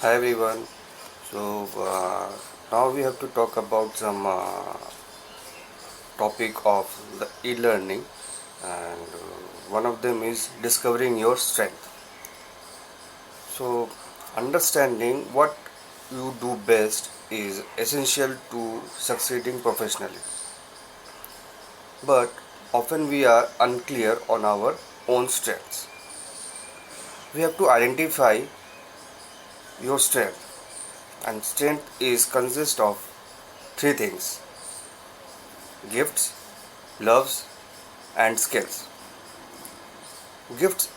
Hi everyone. So now we have to talk about some topic of the e-learning, and one of them is discovering your strength. So understanding what you do best is essential to succeeding professionally. But often we are unclear on our own strengths. We have to identify your strength, and strength is consist of three things: gifts, loves, and skills. Gifts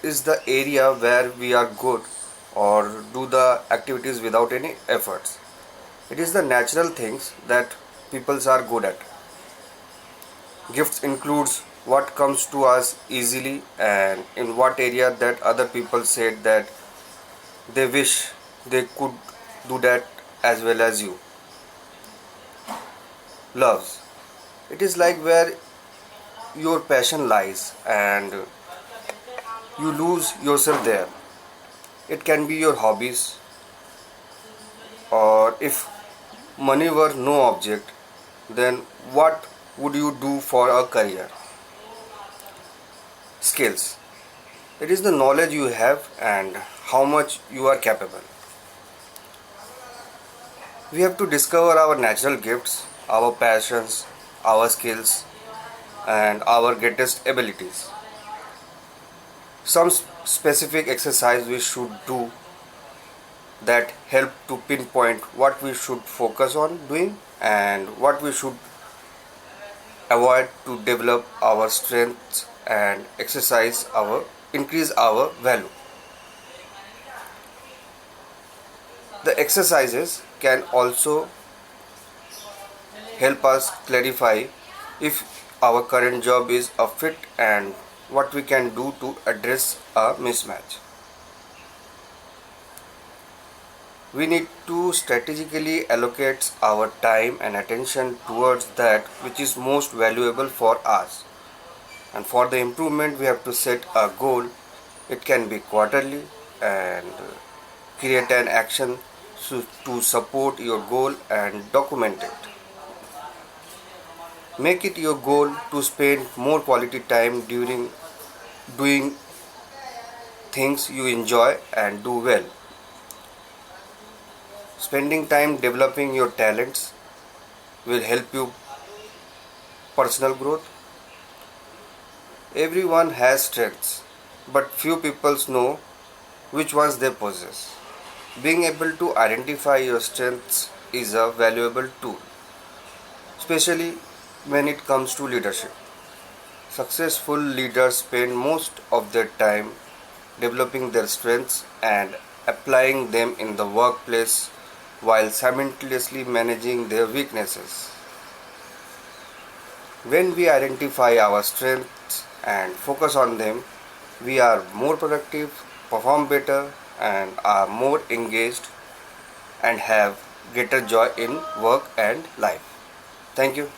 is the area where we are good or do the activities without any efforts. It is the natural things that peoples are good at. Gifts includes what comes to us easily and in what area that other people said that they wish they could do that as well as you. Loves. It is like where your passion lies and you lose yourself there. It can be your hobbies, or if money were no object, then what would you do for a career? Skills. It is the knowledge you have and how much you are capable. We have to discover our natural gifts, our passions, our skills, and our greatest abilities. Some specific exercise we should do that help to pinpoint what we should focus on doing and what we should avoid to develop our strengths and exercise our increase our value. The exercises can also help us clarify if our current job is a fit and what we can do to address a mismatch. We need to strategically allocate our time and attention towards that which is most valuable for us. And for the improvement, we have to set a goal. It can be quarterly and create an action to support your goal and document it. Make it your goal to spend more quality time during doing things you enjoy and do well. Spending time developing your talents will help you personal growth. Everyone has strengths, but few people know which ones they possess. Being able to identify your strengths is a valuable tool, especially when it comes to leadership. Successful leaders spend most of their time developing their strengths and applying them in the workplace while simultaneously managing their weaknesses. When we identify our strengths and focus on them, we are more productive, perform better, and are more engaged and have greater joy in work and life. Thank you.